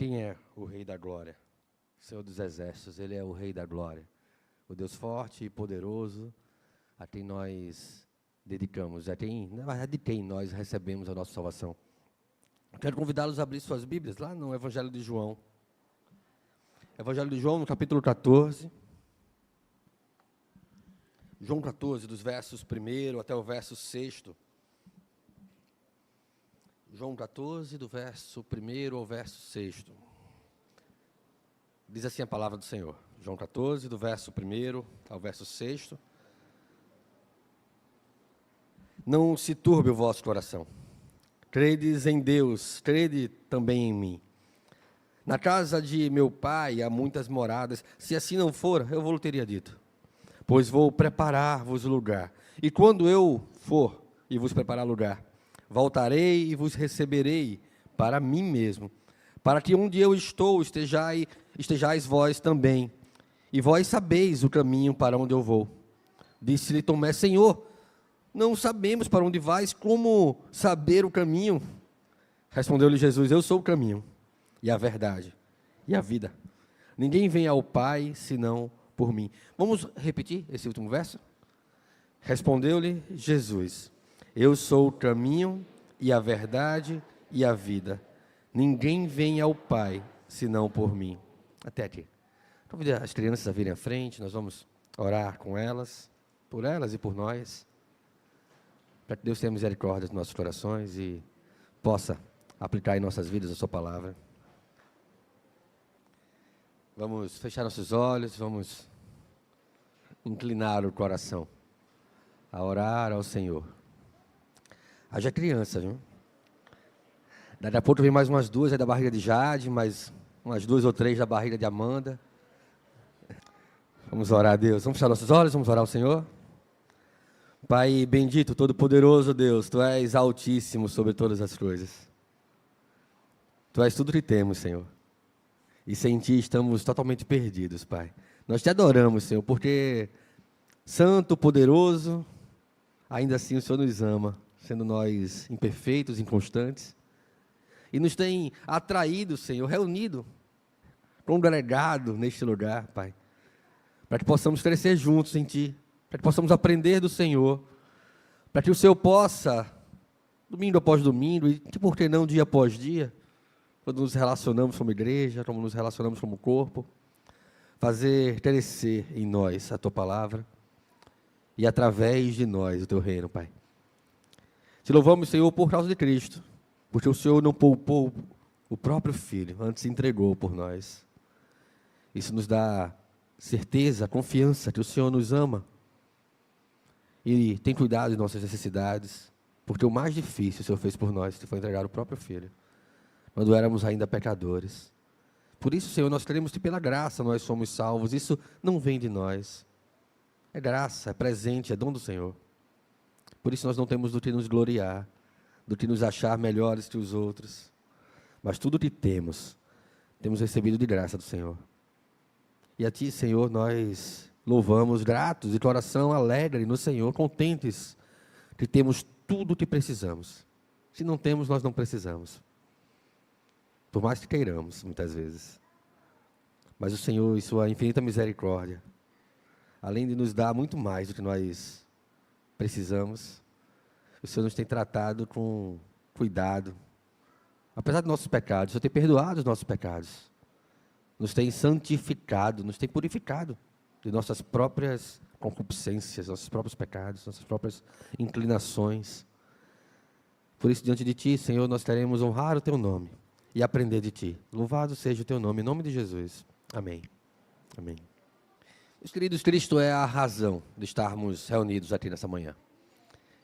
Quem é o Rei da Glória? O Senhor dos Exércitos, Ele é o Rei da Glória. O Deus forte e poderoso, a quem nós dedicamos, na verdade, de quem nós recebemos a nossa salvação. Quero convidá-los a abrir suas Bíblias lá no Evangelho de João. Evangelho de João, no capítulo 14. João 14, dos versos 1 até o verso 6. João 14, do verso 1 ao verso 6. Diz assim a palavra do Senhor. João 14, do verso 1 ao verso 6. Não se turbe o vosso coração. Credes em Deus, crede também em mim. Na casa de meu pai há muitas moradas. Se assim não for, eu vou teria dito. Pois vou preparar-vos lugar. E quando eu for e vos preparar lugar, voltarei e vos receberei para mim mesmo, para que onde eu estou estejais vós também. E vós sabeis o caminho para onde eu vou. Disse-lhe Tomé: Senhor, não sabemos para onde vais, como saber o caminho? Respondeu-lhe Jesus: eu sou o caminho, e a verdade, e a vida. Ninguém vem ao Pai, senão por mim. Vamos repetir esse último verso? Respondeu-lhe Jesus: eu sou o caminho, e a verdade, e a vida. Ninguém vem ao Pai, senão por mim. Até aqui. Convido as crianças a virem à frente, nós vamos orar com elas, por elas e por nós, para que Deus tenha misericórdia dos nossos corações e possa aplicar em nossas vidas a sua palavra. Vamos fechar nossos olhos, vamos inclinar o coração a orar ao Senhor. Haja criança, viu? Daqui a pouco vem mais umas duas aí da barriga de Jade, mais umas 2 ou 3 da barriga de Amanda. Vamos orar a Deus, vamos fechar nossos olhos, vamos orar ao Senhor. Pai bendito, todo-poderoso Deus, Tu és altíssimo sobre todas as coisas. Tu és tudo que temos, Senhor. E sem Ti estamos totalmente perdidos, Pai. Nós Te adoramos, Senhor, porque santo, poderoso, ainda assim o Senhor nos ama, sendo nós imperfeitos, inconstantes. E nos tem atraído, Senhor, reunido, congregado neste lugar, Pai. Para que possamos crescer juntos em Ti. Para que possamos aprender do Senhor, para que o Senhor possa, domingo após domingo, e por que não dia após dia, quando nos relacionamos como igreja, como nos relacionamos como corpo, fazer crescer em nós a Tua palavra, e através de nós o Teu reino, Pai. Te louvamos, Senhor, por causa de Cristo, porque o Senhor não poupou o próprio Filho, antes entregou por nós. Isso nos dá certeza, confiança que o Senhor nos ama, e tem cuidado de nossas necessidades, porque o mais difícil o Senhor fez por nós, que foi entregar o próprio Filho, quando éramos ainda pecadores. Por isso, Senhor, nós queremos que pela graça nós somos salvos. Isso não vem de nós, é graça, é presente, é dom do Senhor. Por isso nós não temos do que nos gloriar, do que nos achar melhores que os outros, mas tudo o que temos recebido de graça do Senhor. E a Ti, Senhor, nós louvamos, gratos, de coração alegre no Senhor, contentes que temos tudo o que precisamos. Se não temos, nós não precisamos. Por mais que queiramos, muitas vezes. Mas o Senhor, em sua infinita misericórdia, além de nos dar muito mais do que nós precisamos, o Senhor nos tem tratado com cuidado. Apesar dos nossos pecados, o Senhor tem perdoado os nossos pecados. Nos tem santificado, nos tem purificado de nossas próprias concupiscências, nossos próprios pecados, nossas próprias inclinações. Por isso, diante de Ti, Senhor, nós queremos honrar o Teu nome e aprender de Ti. Louvado seja o Teu nome, em nome de Jesus. Amém. Amém. Meus queridos, Cristo é a razão de estarmos reunidos aqui nessa manhã.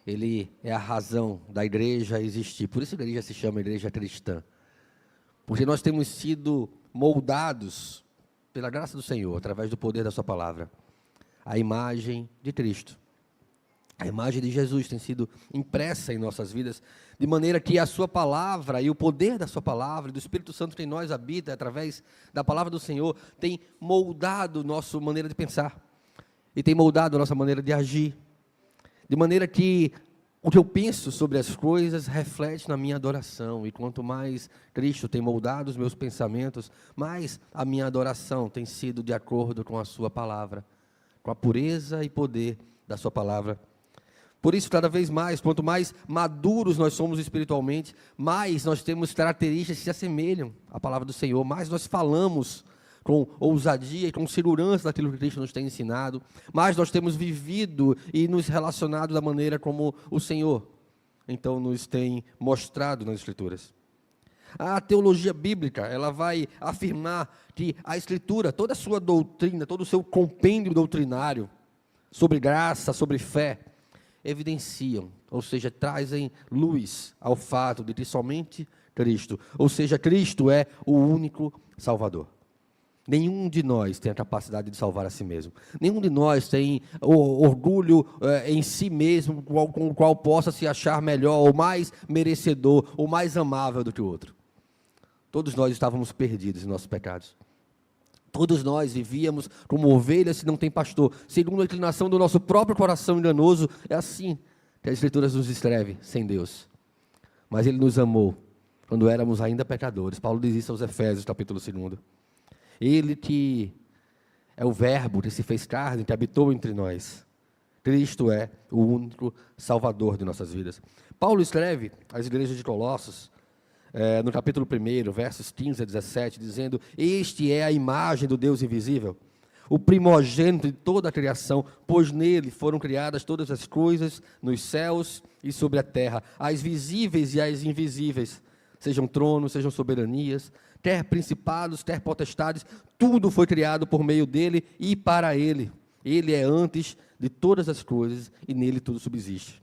Ele é a razão da igreja existir. Por isso a igreja se chama igreja cristã. Porque nós temos sido moldados pela graça do Senhor, através do poder da sua palavra, a imagem de Cristo. A imagem de Jesus tem sido impressa em nossas vidas, de maneira que a sua palavra e o poder da sua palavra, e do Espírito Santo que em nós habita, através da palavra do Senhor, tem moldado nossa maneira de pensar, e tem moldado a nossa maneira de agir, de maneira que O que eu penso sobre as coisas reflete na minha adoração, e quanto mais Cristo tem moldado os meus pensamentos, mais a minha adoração tem sido de acordo com a sua palavra, com a pureza e poder da sua palavra. Por isso, cada vez mais, quanto mais maduros nós somos espiritualmente, mais nós temos características que se assemelham à palavra do Senhor, mais nós falamos com ousadia e com segurança daquilo que Cristo nos tem ensinado, mais nós temos vivido e nos relacionado da maneira como o Senhor, então, nos tem mostrado nas Escrituras. A teologia bíblica, ela vai afirmar que a Escritura, toda a sua doutrina, todo o seu compêndio doutrinário, sobre graça, sobre fé, evidenciam, ou seja, trazem luz ao fato de que somente Cristo, ou seja, Cristo é o único Salvador. Nenhum de nós tem a capacidade de salvar a si mesmo. Nenhum de nós tem o orgulho em si mesmo, com o qual possa se achar melhor, ou mais merecedor, ou mais amável do que o outro. Todos nós estávamos perdidos em nossos pecados. Todos nós vivíamos como ovelhas que não tem pastor, segundo a inclinação do nosso próprio coração enganoso. É assim que as Escrituras nos escreve, sem Deus. Mas Ele nos amou quando éramos ainda pecadores. Paulo diz isso aos Efésios, capítulo 2. Ele que é o Verbo que se fez carne, que habitou entre nós. Cristo é o único Salvador de nossas vidas. Paulo escreve às igrejas de Colossos, no capítulo 1, versos 15 a 17, dizendo: este é a imagem do Deus invisível, o primogênito de toda a criação, pois nele foram criadas todas as coisas, nos céus e sobre a terra, as visíveis e as invisíveis, sejam tronos, sejam soberanias, quer principados, quer potestades, tudo foi criado por meio dele e para ele. Ele é antes de todas as coisas e nele tudo subsiste.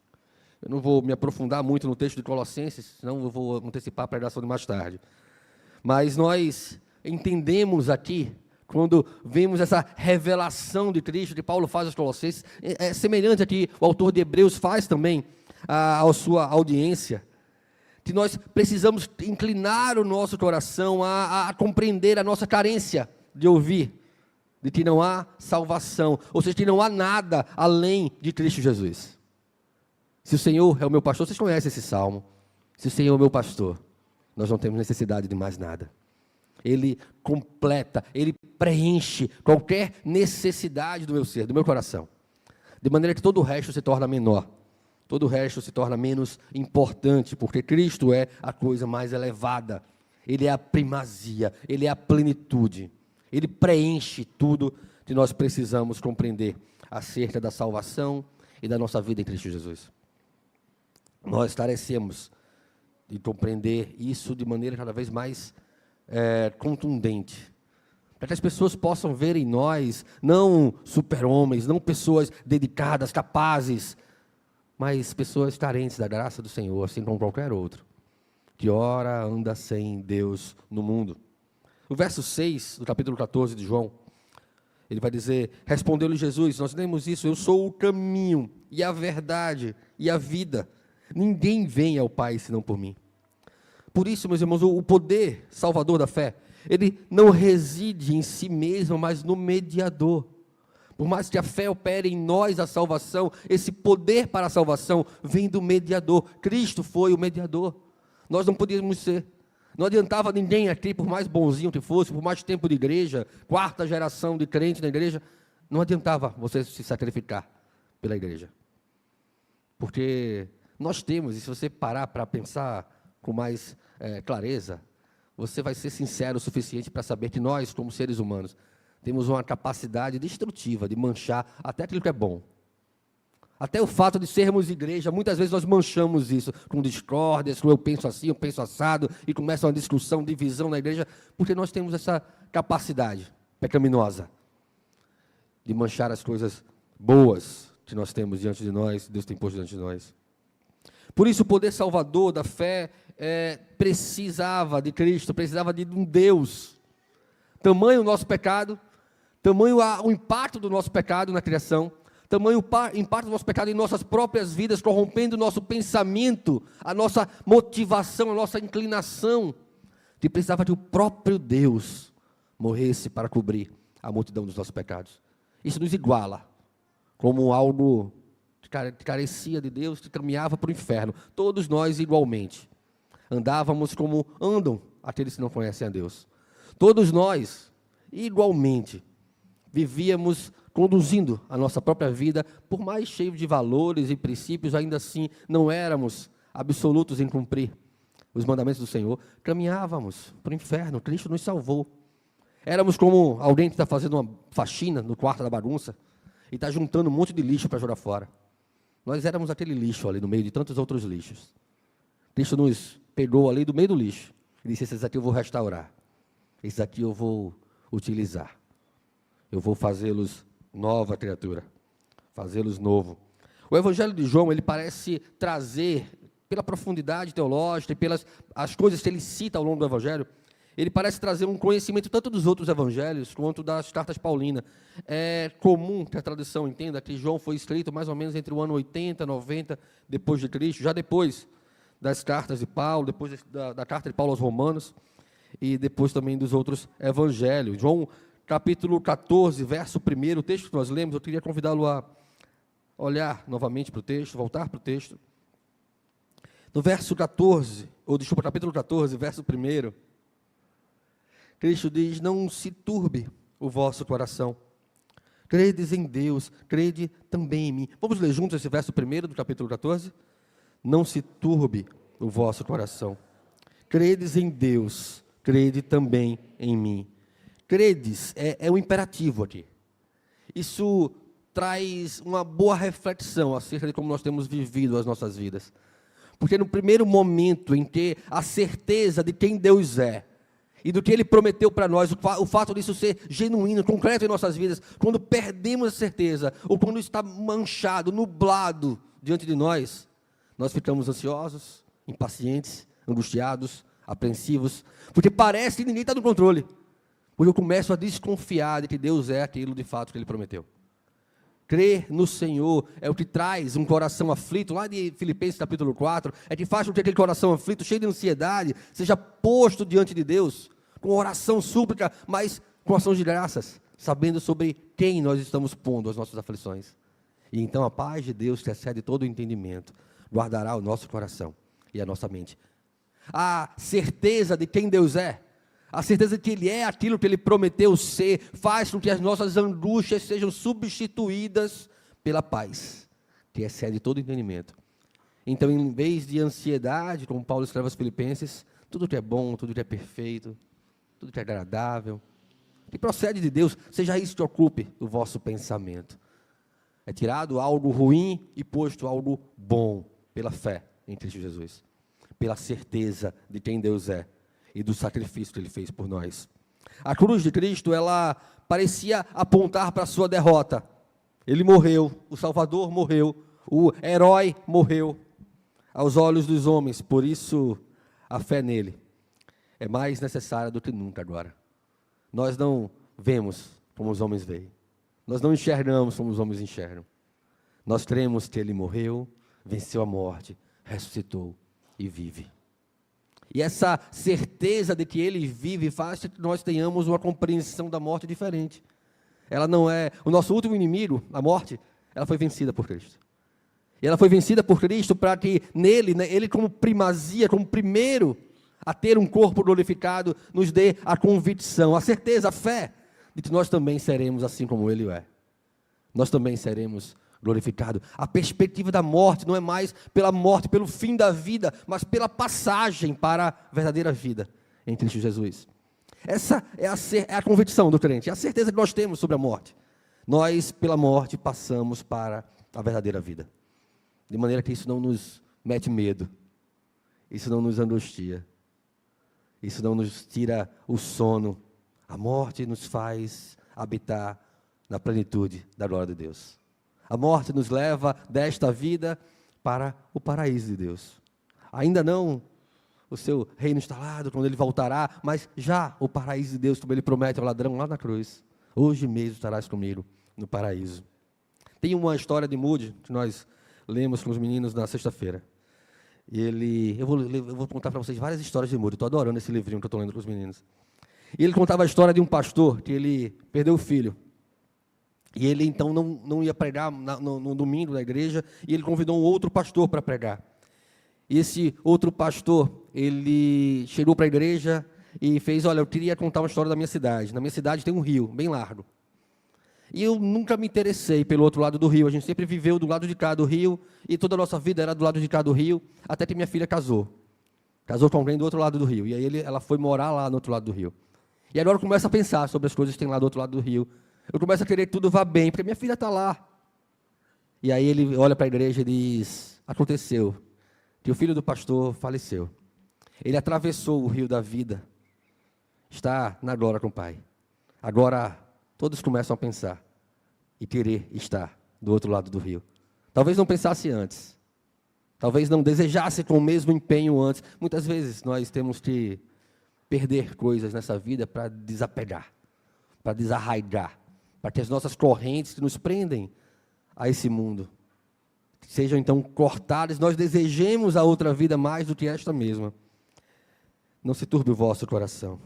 Eu não vou me aprofundar muito no texto de Colossenses, senão eu vou antecipar a pregação de mais tarde. Mas nós entendemos aqui, quando vemos essa revelação de Cristo que Paulo faz aos Colossenses, é semelhante a que o autor de Hebreus faz também à sua audiência, que nós precisamos inclinar o nosso coração a compreender a nossa carência de ouvir, de que não há salvação, ou seja, que não há nada além de Cristo Jesus. Se o Senhor é o meu pastor, vocês conhecem esse salmo, se o Senhor é o meu pastor, nós não temos necessidade de mais nada. Ele completa, Ele preenche qualquer necessidade do meu ser, do meu coração, de maneira que todo o resto se torna menor. Todo o resto se torna menos importante, porque Cristo é a coisa mais elevada. Ele é a primazia, Ele é a plenitude. Ele preenche tudo que nós precisamos compreender acerca da salvação e da nossa vida em Cristo Jesus. Nós carecemos de compreender isso de maneira cada vez mais contundente, para que as pessoas possam ver em nós, não super-homens, não pessoas dedicadas, capazes, mas pessoas carentes da graça do Senhor, assim como qualquer outro, que ora anda sem Deus no mundo. No verso 6, do capítulo 14 de João, ele vai dizer: respondeu-lhe Jesus, nós lemos isso, eu sou o caminho, e a verdade, e a vida, ninguém vem ao Pai senão por mim. Por isso, meus irmãos, o poder salvador da fé, ele não reside em si mesmo, mas no mediador. Por mais que a fé opere em nós a salvação, esse poder para a salvação vem do mediador. Cristo foi o mediador. Nós não podíamos ser. Não adiantava ninguém aqui, por mais bonzinho que fosse, por mais tempo de igreja, 4ª geração de crente na igreja, não adiantava você se sacrificar pela igreja. Porque nós temos, e se você parar para pensar com mais clareza, você vai ser sincero o suficiente para saber que nós, como seres humanos, temos uma capacidade destrutiva de manchar até aquilo que é bom. Até o fato de sermos igreja, muitas vezes nós manchamos isso com discórdias, com eu penso assim, eu penso assado, e começa uma discussão, divisão na igreja, porque nós temos essa capacidade pecaminosa de manchar as coisas boas que nós temos diante de nós, Deus tem posto diante de nós. Por isso o poder salvador da fé precisava de Cristo, precisava de um Deus. Tamanho o nosso pecado, tamanho o impacto do nosso pecado na criação, tamanho o impacto do nosso pecado em nossas próprias vidas, corrompendo o nosso pensamento, a nossa motivação, a nossa inclinação, que precisava que o próprio Deus morresse para cobrir a multidão dos nossos pecados. Isso nos iguala como algo que carecia de Deus, que caminhava para o inferno. Todos nós igualmente. Andávamos como andam aqueles que não conhecem a Deus. Todos nós, igualmente, vivíamos conduzindo a nossa própria vida, por mais cheio de valores e princípios, ainda assim não éramos absolutos em cumprir os mandamentos do Senhor. Caminhávamos para o inferno, Cristo nos salvou. Éramos como alguém que está fazendo uma faxina no quarto da bagunça e está juntando um monte de lixo para jogar fora. Nós éramos aquele lixo ali no meio de tantos outros lixos. Cristo nos pegou ali do meio do lixo e disse: esses aqui eu vou restaurar, esses aqui eu vou utilizar, eu vou fazê-los nova criatura, fazê-los novo. O Evangelho de João, ele parece trazer, pela profundidade teológica e pelas as coisas que ele cita ao longo do Evangelho, ele parece trazer um conhecimento tanto dos outros evangelhos quanto das cartas paulinas. É comum que a tradição entenda que João foi escrito mais ou menos entre o ano 80, 90, depois de Cristo, já depois das cartas de Paulo, depois da carta de Paulo aos Romanos, e depois também dos outros evangelhos. João, capítulo 14, verso 1, o texto que nós lemos, eu queria convidá-lo a olhar novamente para o texto, voltar para o texto. No verso 14, capítulo 14, verso 1, Cristo diz: não se turbe o vosso coração. Credes em Deus, crede também em mim. Vamos ler juntos esse verso 1 do capítulo 14? Não se turbe o vosso coração. Credes em Deus, crede também em mim. Credes é um imperativo aqui. Isso traz uma boa reflexão acerca de como nós temos vivido as nossas vidas. Porque no primeiro momento em que a certeza de quem Deus é, e do que Ele prometeu para nós, o fato disso ser genuíno, concreto em nossas vidas, quando perdemos a certeza, ou quando está manchado, nublado diante de nós, nós ficamos ansiosos, impacientes, angustiados, apreensivos, porque parece que ninguém está no controle, porque eu começo a desconfiar de que Deus é aquilo de fato que Ele prometeu. Crer no Senhor é o que traz um coração aflito, lá de Filipenses capítulo 4, é que faz com que aquele coração aflito, cheio de ansiedade, seja posto diante de Deus, com oração, súplica, mas com ação de graças, sabendo sobre quem nós estamos pondo as nossas aflições. E então a paz de Deus, que excede todo o entendimento, guardará o nosso coração e a nossa mente. A certeza de quem Deus é, a certeza de que Ele é aquilo que Ele prometeu ser, faz com que as nossas angústias sejam substituídas pela paz, que excede todo entendimento. Então, em vez de ansiedade, como Paulo escreve aos Filipenses, tudo que é bom, tudo que é perfeito, tudo que é agradável, que procede de Deus, seja isso que ocupe o vosso pensamento. É tirado algo ruim e posto algo bom pela fé em Cristo Jesus, pela certeza de quem Deus é e do sacrifício que Ele fez por nós. A cruz de Cristo, ela parecia apontar para a sua derrota. Ele morreu, o Salvador morreu, o herói morreu aos olhos dos homens, por isso a fé nele é mais necessária do que nunca agora. Nós não vemos como os homens veem, nós não enxergamos como os homens enxergam. Nós cremos que Ele morreu, venceu a morte, ressuscitou e vive. E essa certeza de que Ele vive faz que nós tenhamos uma compreensão da morte diferente. Ela não é o nosso último inimigo, a morte, ela foi vencida por Cristo. E ela foi vencida por Cristo para que nele, né, Ele como primazia, como primeiro a ter um corpo glorificado, nos dê a convicção, a certeza, a fé, de que nós também seremos assim como Ele é. Nós também seremos glorificados. A perspectiva da morte não é mais pela morte, pelo fim da vida, mas pela passagem para a verdadeira vida em Cristo Jesus. Essa é a convicção do crente, é a certeza que nós temos sobre a morte. Nós, pela morte, passamos para a verdadeira vida. De maneira que isso não nos mete medo, isso não nos angustia, isso não nos tira o sono. A morte nos faz habitar na plenitude da glória de Deus. A morte nos leva desta vida para o paraíso de Deus. Ainda não o seu reino instalado, quando Ele voltará, mas já o paraíso de Deus, como Ele promete ao ladrão lá na cruz. Hoje mesmo estarás comigo no paraíso. Tem uma história de Moody, que nós lemos com os meninos na sexta-feira. E eu vou contar para vocês várias histórias de Moody. Estou adorando esse livrinho que eu estou lendo com os meninos. E ele contava a história de um pastor que ele perdeu o filho. E ele então não ia pregar no domingo na igreja, e ele convidou um outro pastor para pregar. E esse outro pastor, ele chegou para a igreja e fez: olha, eu queria contar uma história da minha cidade. Na minha cidade tem um rio, bem largo. E eu nunca me interessei pelo outro lado do rio. A gente sempre viveu do lado de cá do rio, e toda a nossa vida era do lado de cá do rio, até que minha filha casou. Casou com alguém do outro lado do rio. E aí ela foi morar lá no outro lado do rio. E agora eu começo a pensar sobre as coisas que tem lá do outro lado do rio. Eu começo a querer que tudo vá bem, porque minha filha está lá. E aí ele olha para a igreja e diz: aconteceu que o filho do pastor faleceu. Ele atravessou o rio da vida, está na glória com o Pai. Agora todos começam a pensar e querer estar do outro lado do rio. Talvez não pensasse antes, talvez não desejasse com o mesmo empenho antes. Muitas vezes nós temos que perder coisas nessa vida para desapegar, para desarraigar, para que as nossas correntes que nos prendem a esse mundo sejam então cortadas, nós desejemos a outra vida mais do que esta mesma. Não se turbe o vosso coração.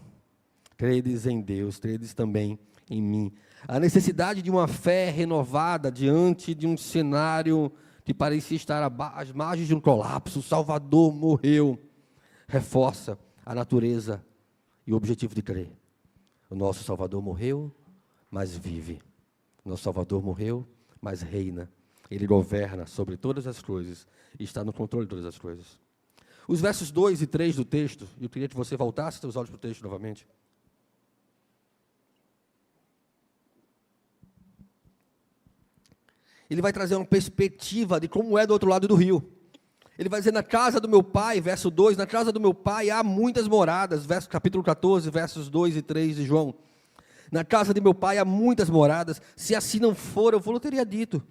Credes em Deus, credes também em mim. A necessidade de uma fé renovada diante de um cenário que parecia estar às margens de um colapso. O Salvador morreu, reforça a natureza e o objetivo de crer. O nosso Salvador morreu, mas vive. O nosso Salvador morreu, mas reina. Ele governa sobre todas as coisas e está no controle de todas as coisas. Os versos 2 e 3 do texto, eu queria que você voltasse seus olhos para o texto novamente. Ele vai trazer uma perspectiva de como é do outro lado do rio. Ele vai dizer: na casa do meu pai, verso 2, na casa do meu pai há muitas moradas, capítulo 14, versos 2 e 3 de João. Na casa de meu pai há muitas moradas, se assim não for, eu vou teria dito,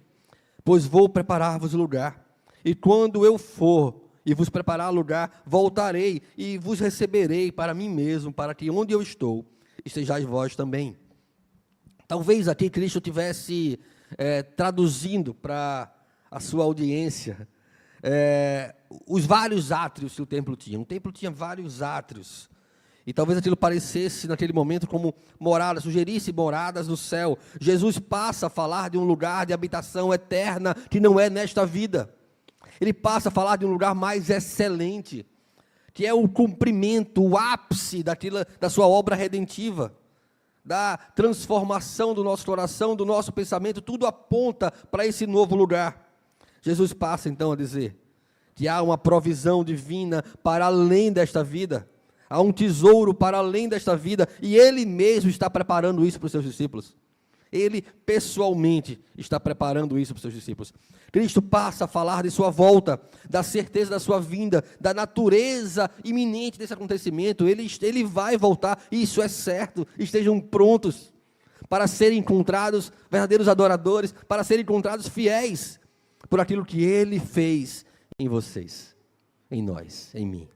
pois vou preparar-vos lugar. E quando eu for e vos preparar lugar, voltarei e vos receberei para mim mesmo, para que onde eu estou, estejais vós também. Talvez aqui Cristo tivesse traduzindo para a sua audiência os vários átrios que o templo tinha. O templo tinha vários átrios. E talvez aquilo parecesse, naquele momento, como moradas, sugerisse moradas no céu. Jesus passa a falar de um lugar de habitação eterna que não é nesta vida. Ele passa a falar de um lugar mais excelente, que é o cumprimento, o ápice da sua obra redentiva, da transformação do nosso coração, do nosso pensamento. Tudo aponta para esse novo lugar. Jesus passa então a dizer que há uma provisão divina para além desta vida. Há um tesouro para além desta vida, e Ele mesmo está preparando isso para os seus discípulos. Ele, pessoalmente, está preparando isso para os seus discípulos. Cristo passa a falar de sua volta, da certeza da sua vinda, da natureza iminente desse acontecimento. Ele vai voltar, isso é certo. Estejam prontos para serem encontrados verdadeiros adoradores, para serem encontrados fiéis por aquilo que Ele fez em vocês, em nós, em mim.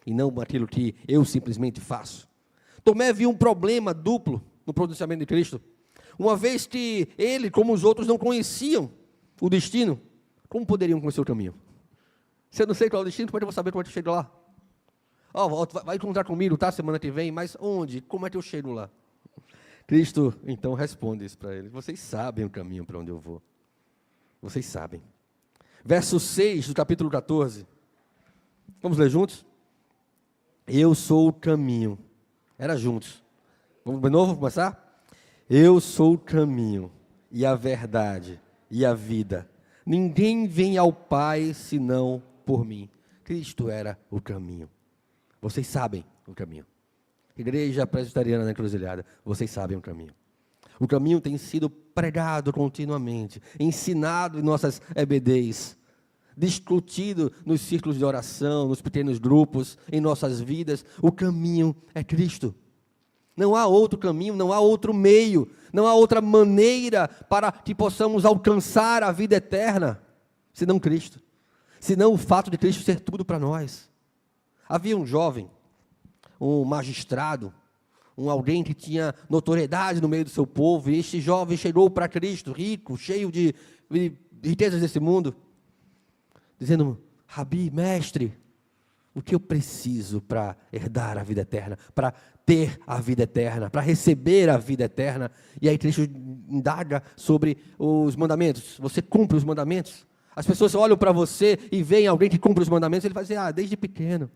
E não aquilo que eu simplesmente faço. Tomé viu um problema duplo no pronunciamento de Cristo. Uma vez que ele, como os outros, não conheciam o destino, como poderiam conhecer o caminho? Se eu não sei qual é o destino, como é que eu vou saber como é que eu chego lá? Vai encontrar comigo, tá, semana que vem, mas onde? Como é que eu chego lá? Cristo, então, responde isso para eles: vocês sabem o caminho para onde eu vou. Vocês sabem. Verso 6 do capítulo 14. Vamos ler juntos? Eu sou o caminho. Era juntos. Vamos de novo começar? Eu sou o caminho e a verdade e a vida. Ninguém vem ao Pai senão por mim. Cristo era o caminho. Vocês sabem o caminho. Igreja Presbiteriana da Encruzilhada, vocês sabem o caminho. O caminho tem sido pregado continuamente, ensinado em nossas EBDs, discutido nos círculos de oração, nos pequenos grupos, em nossas vidas. O caminho é Cristo. Não há outro caminho, não há outro meio, não há outra maneira para que possamos alcançar a vida eterna, senão Cristo, senão o fato de Cristo ser tudo para nós. Havia um jovem, um magistrado, alguém que tinha notoriedade no meio do seu povo, e este jovem chegou para Cristo, rico, cheio de riquezas desse mundo, dizendo: Rabi, mestre, o que eu preciso para herdar a vida eterna, para ter a vida eterna, para receber a vida eterna. E aí Cristo indaga sobre os mandamentos. Você cumpre os mandamentos? As pessoas olham para você e veem alguém que cumpre os mandamentos, ele vai dizer, desde pequeno.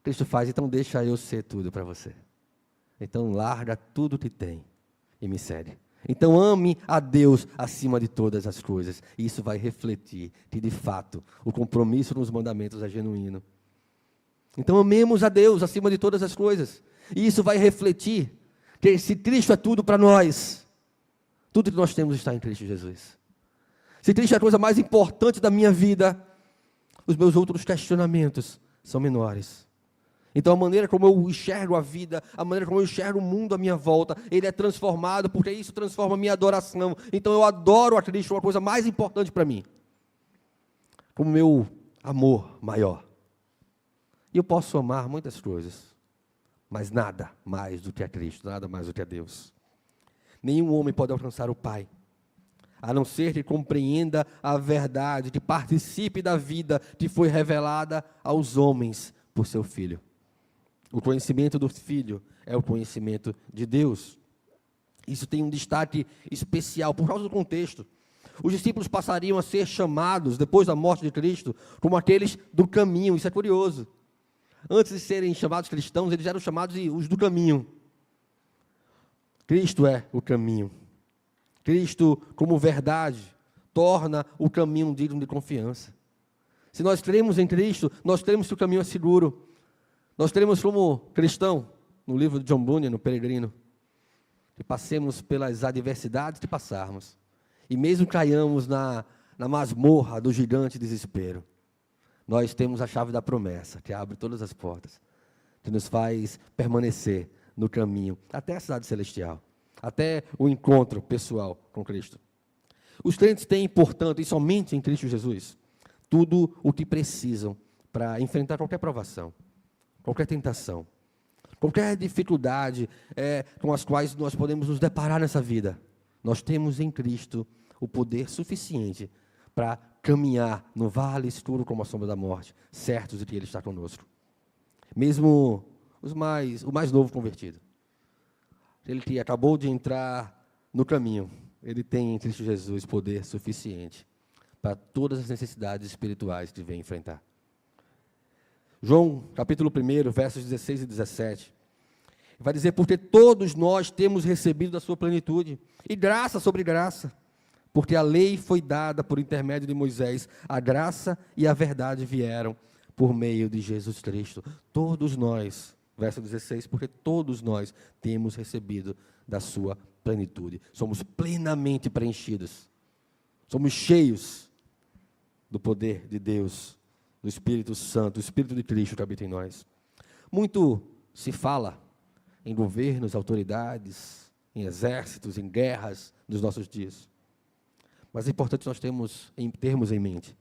Cristo faz, então deixa eu ser tudo para você. Então larga tudo que tem e me segue. Então ame a Deus acima de todas as coisas. E isso vai refletir que, de fato, o compromisso nos mandamentos é genuíno. Então amemos a Deus acima de todas as coisas. E isso vai refletir que se Cristo é tudo para nós, tudo que nós temos está em Cristo Jesus. Se Cristo é a coisa mais importante da minha vida, os meus outros questionamentos são menores. Então a maneira como eu enxergo a vida, a maneira como eu enxergo o mundo à minha volta, ele é transformado, porque isso transforma a minha adoração. Então eu adoro a Cristo, uma coisa mais importante para mim, como meu amor maior. E eu posso amar muitas coisas, mas nada mais do que a Cristo, nada mais do que a Deus. Nenhum homem pode alcançar o Pai, a não ser que compreenda a verdade, que participe da vida que foi revelada aos homens por seu Filho. O conhecimento do Filho é o conhecimento de Deus. Isso tem um destaque especial por causa do contexto. Os discípulos passariam a ser chamados, depois da morte de Cristo, como aqueles do caminho. Isso é curioso. Antes de serem chamados cristãos, eles eram chamados de os do caminho. Cristo é o caminho. Cristo, como verdade, torna o caminho digno de confiança. Se nós cremos em Cristo, nós cremos que o caminho é seguro. Nós cremos como cristão, no livro de John Bunyan, no Peregrino, que passemos pelas adversidades que passarmos. E mesmo caiamos na masmorra do gigante desespero, nós temos a chave da promessa, que abre todas as portas, que nos faz permanecer no caminho, até a cidade celestial, até o encontro pessoal com Cristo. Os crentes têm, portanto, e somente em Cristo Jesus, tudo o que precisam para enfrentar qualquer provação, qualquer tentação, qualquer dificuldade com as quais nós podemos nos deparar nessa vida. Nós temos em Cristo o poder suficiente para caminhar no vale escuro como a sombra da morte, certos de que Ele está conosco. Mesmo o mais novo convertido, ele que acabou de entrar no caminho, ele tem em Cristo Jesus poder suficiente para todas as necessidades espirituais que vem enfrentar. João, capítulo 1, versos 16 e 17, vai dizer, porque todos nós temos recebido da sua plenitude, e graça sobre graça, porque a lei foi dada por intermédio de Moisés, a graça e a verdade vieram por meio de Jesus Cristo. Todos nós, verso 16, porque todos nós temos recebido da sua plenitude. Somos plenamente preenchidos. Somos cheios do poder de Deus, do Espírito Santo, do Espírito de Cristo que habita em nós. Muito se fala em governos, autoridades, em exércitos, em guerras dos nossos dias. Mas é importante nós termos em mente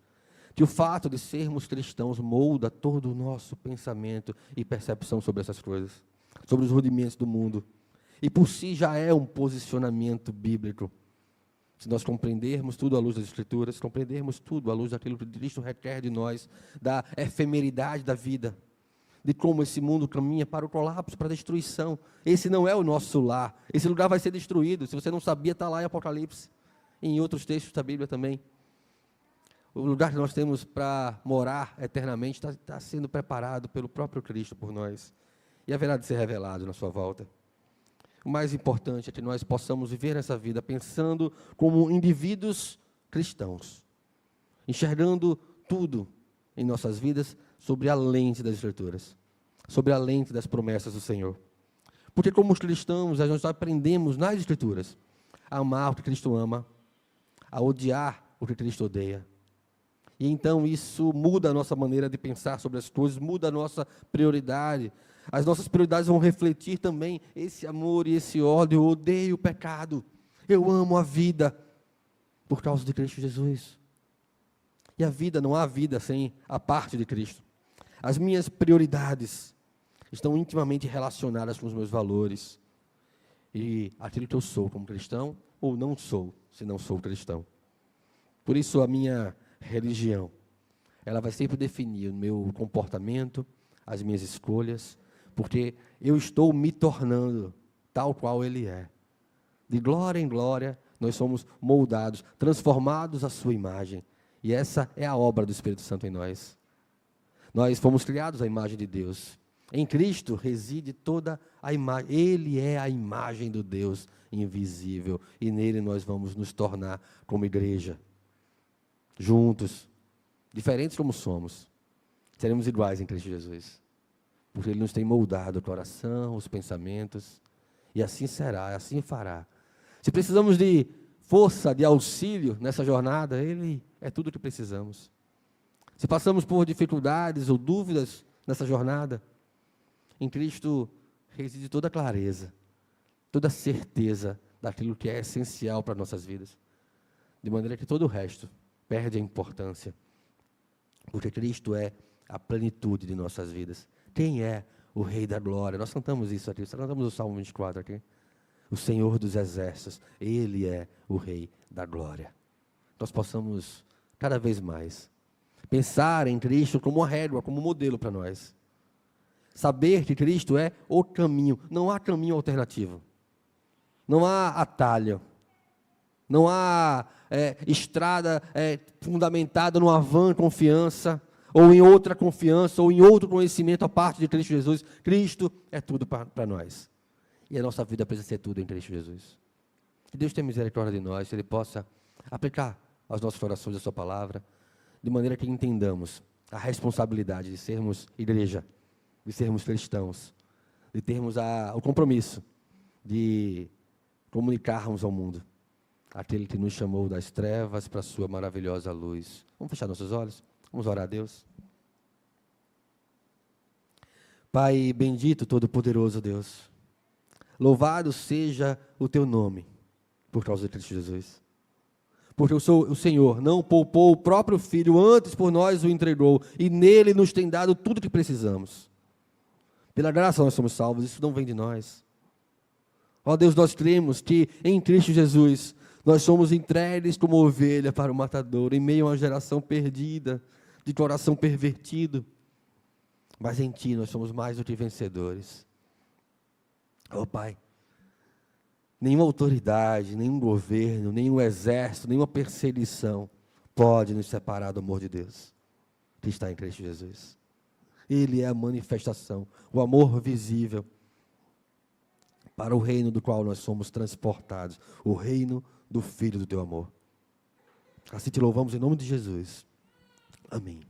que o fato de sermos cristãos molda todo o nosso pensamento e percepção sobre essas coisas, sobre os rudimentos do mundo. E por si já é um posicionamento bíblico. Se nós compreendermos tudo à luz das Escrituras, compreendermos tudo à luz daquilo que Cristo requer de nós, da efemeridade da vida, de como esse mundo caminha para o colapso, para a destruição. Esse não é o nosso lar. Esse lugar vai ser destruído. Se você não sabia, está lá em Apocalipse. E em outros textos da Bíblia também. O lugar que nós temos para morar eternamente está sendo preparado pelo próprio Cristo por nós. E haverá de ser revelado na sua volta. O mais importante é que nós possamos viver essa vida pensando como indivíduos cristãos, enxergando tudo em nossas vidas sobre a lente das Escrituras, sobre a lente das promessas do Senhor. Porque como cristãos, nós aprendemos nas Escrituras a amar o que Cristo ama, a odiar o que Cristo odeia. E então isso muda a nossa maneira de pensar sobre as coisas, muda a nossa prioridade. As nossas prioridades vão refletir também esse amor e esse ódio. Eu odeio o pecado, eu amo a vida, por causa de Cristo Jesus. E a vida, não há vida sem a parte de Cristo. As minhas prioridades estão intimamente relacionadas com os meus valores. E aquilo que eu sou como cristão, ou não sou, se não sou cristão. Por isso a minha religião, ela vai sempre definir o meu comportamento, as minhas escolhas, porque eu estou me tornando tal qual Ele é. De glória em glória, nós somos moldados, transformados à sua imagem. E essa é a obra do Espírito Santo em nós. Nós fomos criados à imagem de Deus. Em Cristo reside toda a imagem. Ele é a imagem do Deus invisível. E nele nós vamos nos tornar como igreja. Juntos, diferentes como somos, seremos iguais em Cristo Jesus. Porque Ele nos tem moldado o coração, os pensamentos. E assim será, assim fará. Se precisamos de força, de auxílio nessa jornada, Ele é tudo o que precisamos. Se passamos por dificuldades ou dúvidas nessa jornada, em Cristo reside toda a clareza, toda a certeza daquilo que é essencial para nossas vidas. De maneira que todo o resto perde a importância. Porque Cristo é a plenitude de nossas vidas. Quem é o Rei da Glória? Nós cantamos isso aqui, nós cantamos o Salmo 24 aqui. O Senhor dos Exércitos, Ele é o Rei da Glória. Nós possamos, cada vez mais, pensar em Cristo como uma régua, como um modelo para nós. Saber que Cristo é o caminho. Não há caminho alternativo. Não há atalho. Não há estrada fundamentada numa vã confiança, ou em outra confiança, ou em outro conhecimento à parte de Cristo Jesus. Cristo é tudo para nós. E a nossa vida precisa ser tudo em Cristo Jesus. Que Deus tenha misericórdia de nós, que Ele possa aplicar aos nossos corações a sua palavra, de maneira que entendamos a responsabilidade de sermos igreja, de sermos cristãos, de termos o compromisso de comunicarmos ao mundo aquele que nos chamou das trevas para a sua maravilhosa luz. Vamos fechar nossos olhos? Vamos orar a Deus. Pai bendito, todo-poderoso Deus, louvado seja o teu nome, por causa de Cristo Jesus. Porque o Senhor não poupou o próprio Filho, antes por nós o entregou, e nele nos tem dado tudo o que precisamos. Pela graça nós somos salvos, isso não vem de nós. Ó Deus, nós cremos que em Cristo Jesus, nós somos entregues como ovelha para o matador, em meio a uma geração perdida, de coração pervertido. Mas em Ti nós somos mais do que vencedores. Ó Pai, nenhuma autoridade, nenhum governo, nenhum exército, nenhuma perseguição pode nos separar do amor de Deus, que está em Cristo Jesus. Ele é a manifestação, o amor visível, para o reino do qual nós somos transportados, o reino do Filho do Teu amor. Assim te louvamos em nome de Jesus. Amém.